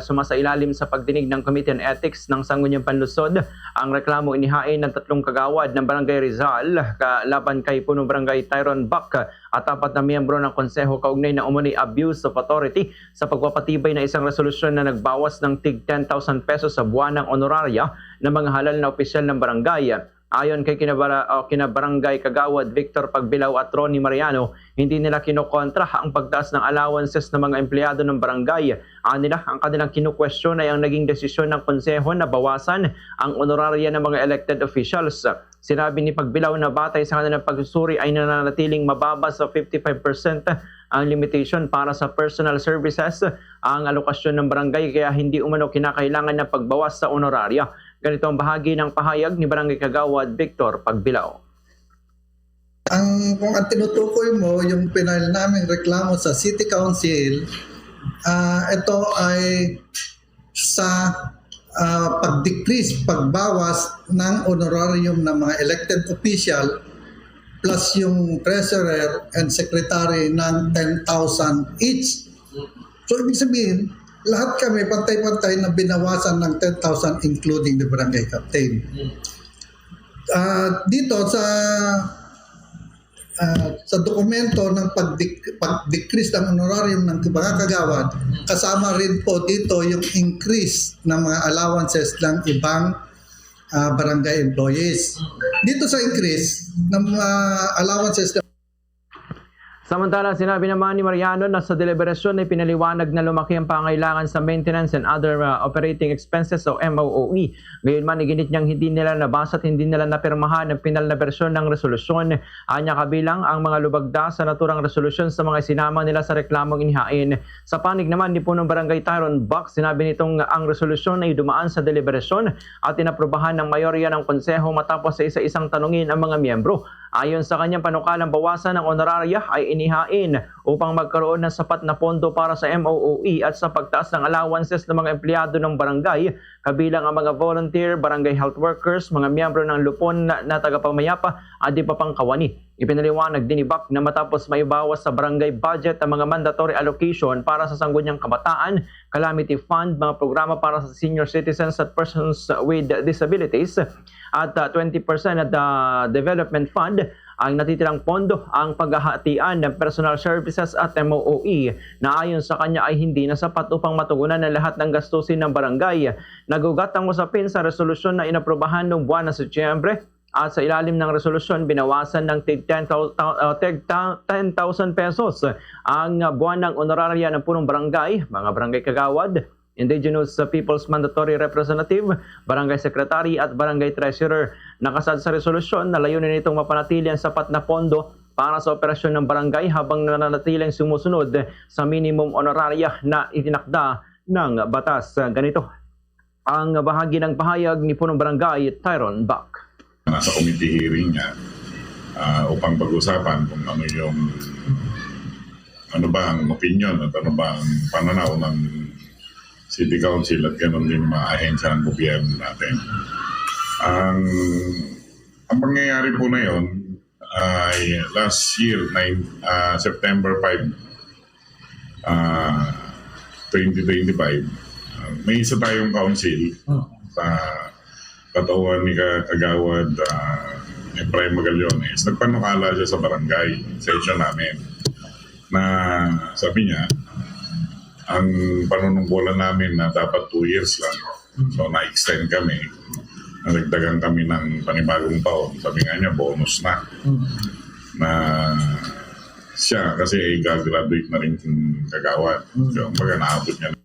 Sumasailalim sa pagdinig ng Committee on Ethics ng Sangguniang Panlusod ang reklamo inihain ng 3 kagawad ng Barangay Rizal laban kay Punong Barangay Tyrone Buck at 4 na miyembro ng konseho kaugnay na umano'y abuse of authority sa pagpapatibay na isang resolusyon na nagbawas ng tig 10,000 pesos sa buwanang honorarya ng mga halal na opisyal ng barangay. Ayon kay kinabarangay kagawad Victor Pagbilao at Ronnie Mariano, hindi nila kinokontra ang pagtaas ng allowances ng mga empleyado ng barangay. Nila ang kanilang kinukwestiyon ay ang naging desisyon ng konseho na bawasan ang honorarya ng mga elected officials. Sinabi ni Pagbilao na batay sa kanilang pagsusuri ay nananatiling mababa sa 55% ang limitation para sa personal services ang alokasyon ng barangay, kaya hindi umano kinakailangan ng pagbawas sa honorarya. Ganito ang bahagi ng pahayag ni Barangay Kagawad Victor Pagbilao. Kung ang tinutukoy mo, yung pinal naming reklamo sa City Council, ito ay sa pag-decrease, pagbawas ng honorarium ng mga elected official plus yung treasurer and secretary ng 10,000 each. So ibig sabihin, lahat kami pantay-pantay na binawasan ng 10,000 including the barangay captain. Dito sa dokumento ng pag-decrease ng honorarium ng mga kagawad, kasama rin po dito yung increase ng mga allowances ng ibang barangay employees. Dito sa increase ng mga allowances Samantala, sinabi naman ni Mariano na sa deliberasyon ay pinaliwanag na lumaki ang pangailangan sa maintenance and other operating expenses o MOOE. Gayunman, iginit niyang hindi nila nabasa at hindi nila napirmahan ang pinal na bersyon ng resolusyon. Anya kabilang ang mga lubagda sa naturang resolusyon sa mga sinama nila sa reklamong inihain. Sa panig naman ni Punong Barangay Tyrone Buck, sinabi nitong ang resolusyon ay dumaan sa deliberasyon at inaprobahan ng mayorya ng konseho matapos sa isa-isang tanungin ang mga miyembro. Ayon sa kanyang panukalang bawasan ng honorarya ay inihain upang magkaroon ng sapat na pondo para sa MOOE at sa pagtaas ng allowances ng mga empleyado ng barangay, kabilang ang mga volunteer, barangay health workers, mga miyembro ng lupon na tagapamayapa at di pa pang kawani. Ipinaliwanag din ni Buck na matapos maibawas sa barangay budget ang mga mandatory allocation para sa Sangguniang Kabataan, Calamity Fund, mga programa para sa senior citizens at persons with disabilities, at 20% at the Development Fund, ang natitirang pondo ang paghahatian ng personal services at MOOE na ayon sa kanya ay hindi na sapat upang matugunan ang lahat ng gastusin ng barangay. Nagugat ang usapin sa resolusyon na inaprobahan noong buwan ng Setyembre at sa ilalim ng resolusyon binawasan ng 10,000 pesos ang buwan ng honorarya ng punong barangay, mga barangay kagawad, Indigenous People's Mandatory Representative, Barangay Secretary at Barangay Treasurer. Nakasad sa resolusyon na layunin nitong mapanatili ang sapat na pondo para sa operasyon ng barangay habang nananatiling sumusunod sa minimum honorarya na itinakda ng batas. Ganito ang bahagi ng pahayag ni Punong Barangay Tyrone Buck. Nasa committee hearing niya upang pag-usapan kung ano ba ang opinion at ano ba ang pananaw ng City Council at ganoon din mga ahensya ng gobyerno natin. Ang pangyayari po na yon ay last year, September 5, 2025, may isa tayong council sa katawan ni Kagawad Efraim Magallones. Nagpanukala siya sa barangay session namin na sabi niya, ang panunungkulan namin na dapat 2 years lang. So na-extend kami. Nagdagan kami ng panibagong taon. Sabi nga niya, bonus na. Na siya kasi gagraduate na rin kagawad. So, naabot niya